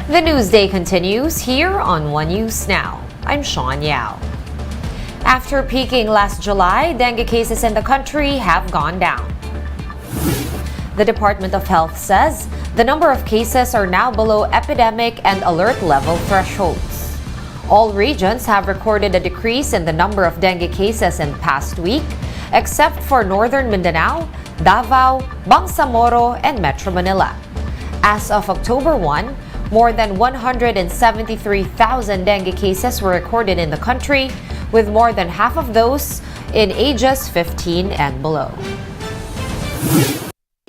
The Newsday continues here on One News Now. I'm Sean Yao. After peaking last July, dengue cases in the country have gone down. The Department of Health says the number of cases are now below epidemic and alert level thresholds. All regions have recorded a decrease in the number of dengue cases in the past week, except for Northern Mindanao, Davao, Bangsamoro, and Metro Manila. As of October 1, more than 173,000 dengue cases were recorded in the country, with more than half of those in ages 15 and below.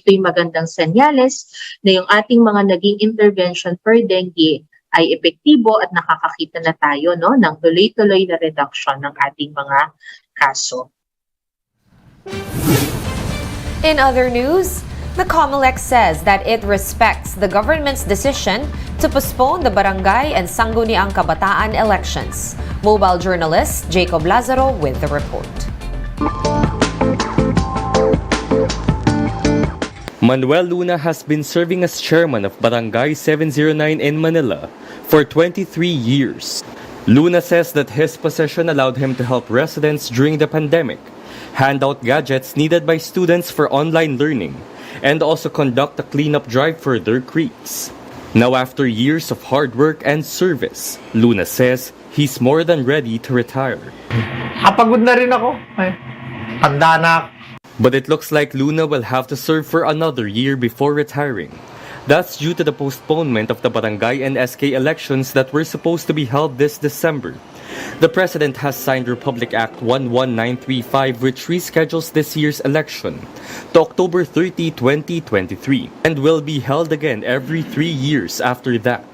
Ito'y magandang senyales na yung ating mga naging intervention for dengue ay epektibo at nakakakita na tayo ng tuloy-tuloy na reduction ng ating mga kaso. In other news, the COMELEC says that it respects the government's decision to postpone the Barangay and Sangguniang Kabataan elections. Mobile journalist Jacob Lazaro with the report. Manuel Luna has been serving as chairman of Barangay 709 in Manila for 23 years. Luna says that his position allowed him to help residents during the pandemic, hand out gadgets needed by students for online learning, and also conduct a cleanup drive for their creeks. Now, after years of hard work and service, Luna says he's more than ready to retire. Kapagod na rin ako. Tanda na ako. But it looks like Luna will have to serve for another year before retiring. That's due to the postponement of the Barangay and SK Elections that were supposed to be held this December. The President has signed Republic Act 11935, which reschedules this year's election to October 30, 2023, and will be held again every 3 years after that.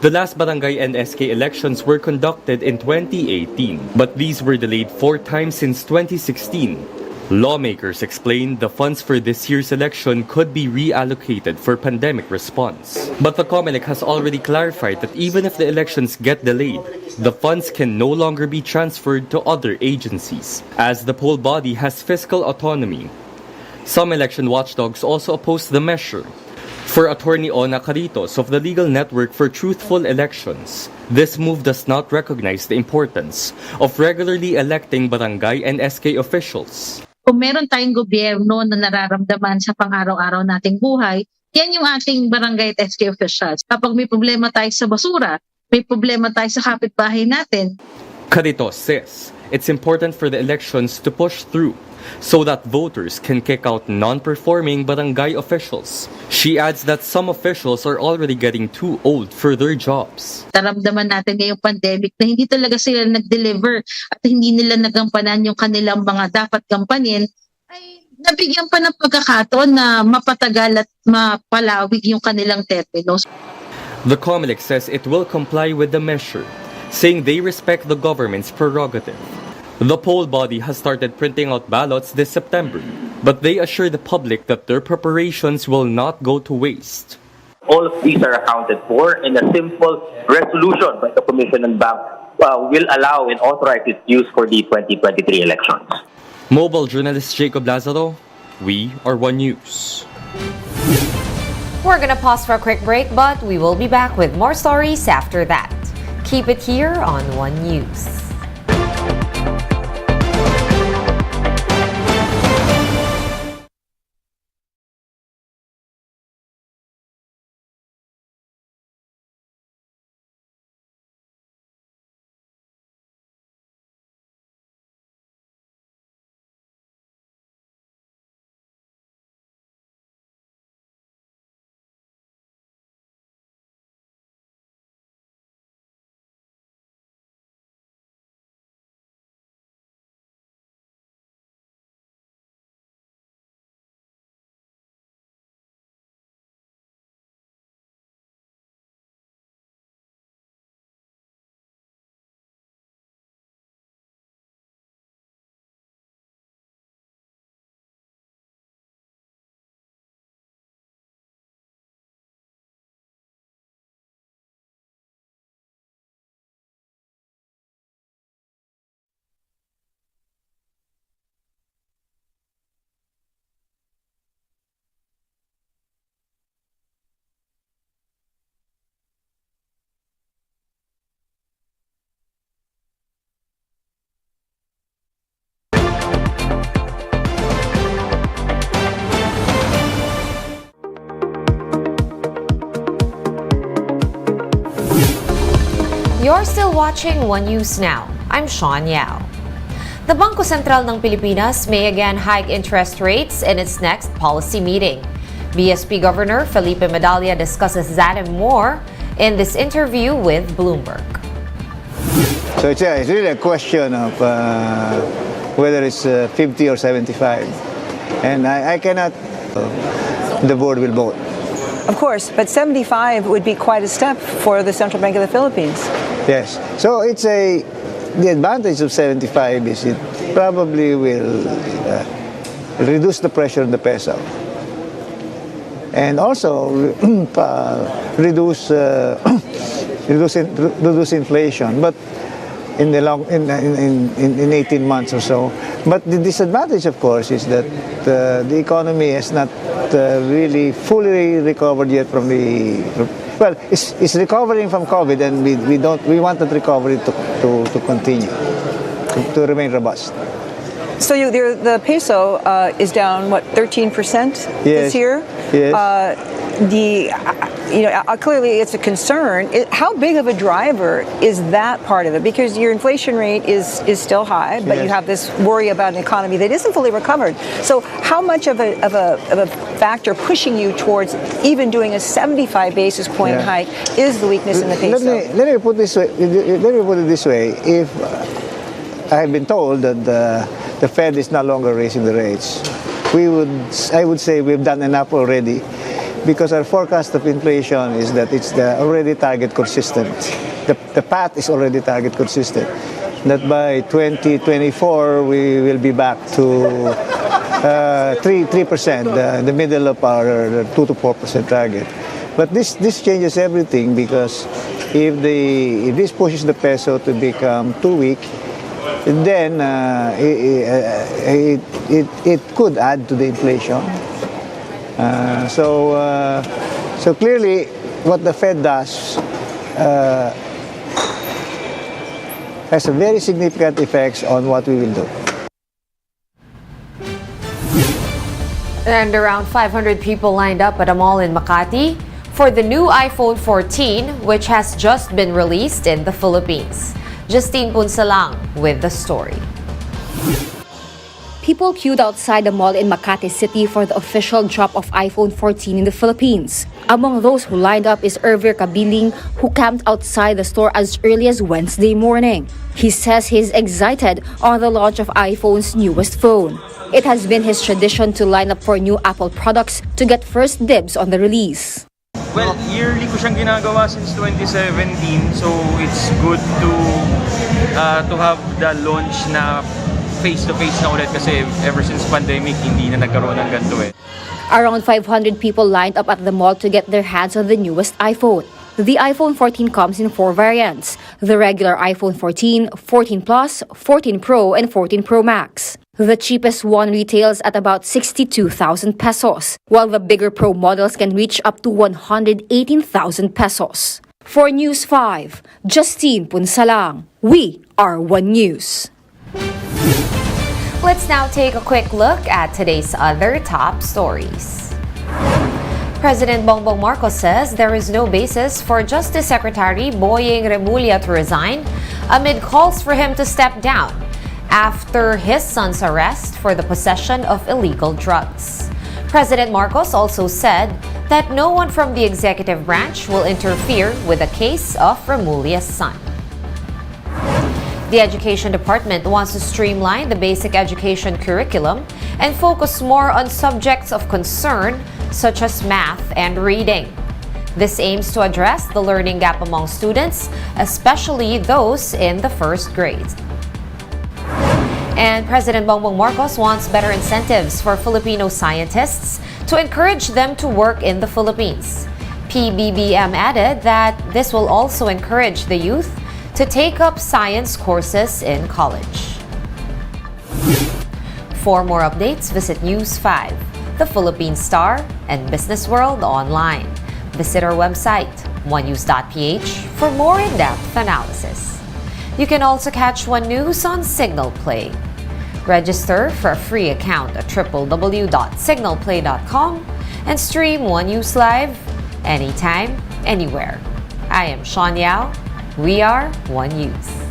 The last Barangay and SK elections were conducted in 2018, but these were delayed 4 times since 2016. Lawmakers explained the funds for this year's election could be reallocated for pandemic response. But the COMELEC has already clarified that even if the elections get delayed, the funds can no longer be transferred to other agencies, as the poll body has fiscal autonomy. Some election watchdogs also opposed the measure. For Attorney Ona Caritos of the Legal Network for Truthful Elections, this move does not recognize the importance of regularly electing barangay and SK officials. Kung meron tayong gobyerno na nararamdaman sa pang-araw-araw nating buhay, yan yung ating barangay at SK officials. Kapag may problema tayo sa basura, may problema tayo sa kapitbahay natin. Caritos says it's important for the elections to push through so that voters can kick out non-performing barangay officials. She adds that some officials are already getting too old for their jobs. Naramdaman natin ngayong pandemic na hindi talaga sila nag-deliver at hindi nila nagampanan yung kanilang mga dapat gampanin, ay nabigyan pa ng pagkakataon na mapatagal at mapalawig yung kanilang termino. The COMELEC says it will comply with the measure, saying they respect the government's prerogative. The poll body has started printing out ballots this September, but they assure the public that their preparations will not go to waste. All of these are accounted for, and a simple resolution by the Commission and Bank will allow and authorize its use for the 2023 elections. Mobile journalist Jacob Lazaro, we are One News. We're gonna pause for a quick break, but we will be back with more stories after that. Keep it here on One News. watching One News Now. I'm Sean Yao. The Bangko Sentral ng Pilipinas may again hike interest rates in its next policy meeting. BSP Governor Felipe Medalla discusses that and more in this interview with Bloomberg. So it's really a question of whether it's 50 or 75. And I cannot, the board will vote. Of course, but 75 would be quite a step for the Central Bank of the Philippines. Yes. So the advantage of 75 is it probably will reduce the pressure on the peso. And also reduce inflation, but in 18 months or so. But the disadvantage, of course, is that the economy has not really fully recovered yet from it's recovering from COVID, and we want that recovery to continue, to remain robust. So the peso is down, 13% this year? Yes. Clearly it's a concern. How big of a driver is that part of it? Because your inflation rate is still high, but you have this worry about an economy that isn't fully recovered. So how much of a factor pushing you towards even doing a 75 basis point hike is the weakness in the peso? Let me put it this way. If I have been told that the Fed is no longer raising the rates, I would say we've done enough already, because our forecast of inflation is that it's already target consistent. The path is already target consistent. That by 2024 we will be back to 3%, the middle of our 2 to 4% target. But this changes everything, because if this pushes the peso to become too weak, then it could add to the inflation. So clearly, what the Fed does has a very significant effects on what we will do. And around 500 people lined up at a mall in Makati for the new iPhone 14, which has just been released in the Philippines. Justine Punsalang with the story. People queued outside the mall in Makati City for the official drop of iPhone 14 in the Philippines. Among those who lined up is Ervir Kabiling, who camped outside the store as early as Wednesday morning. He says he's excited on the launch of iPhone's newest phone. It has been his tradition to line up for new Apple products to get first dibs on the release. Well, yearly ko siyang ginagawa since 2017, so it's good to have the launch na face-to-face na ulit, kasi ever since pandemic, hindi na nagkaroon ng ganito eh. Around 500 people lined up at the mall to get their hands on the newest iPhone. The iPhone 14 comes in 4 variants: the regular iPhone 14, 14 Plus, 14 Pro, and 14 Pro Max. The cheapest one retails at about 62,000 pesos, while the bigger Pro models can reach up to 118,000 pesos. For News 5, Justine Punsalang. We are One News. Let's now take a quick look at today's other top stories. President Bongbong Marcos says there is no basis for Justice Secretary Boying Remulla to resign amid calls for him to step down after his son's arrest for the possession of illegal drugs. President Marcos also said that no one from the executive branch will interfere with the case of Remulla's son. The Education Department wants to streamline the basic education curriculum and focus more on subjects of concern such as math and reading. This aims to address the learning gap among students, especially those in the first grade. And President Bongbong Marcos wants better incentives for Filipino scientists to encourage them to work in the Philippines. PBBM added that this will also encourage the youth to take up science courses in college. For more updates, visit News 5, The Philippine Star, and Business World online. Visit our website, onenews.ph, for more in-depth analysis. You can also catch One News on Signal Play. Register for a free account at www.signalplay.com and stream One News live anytime, anywhere. I am Sean Yao. We are One News.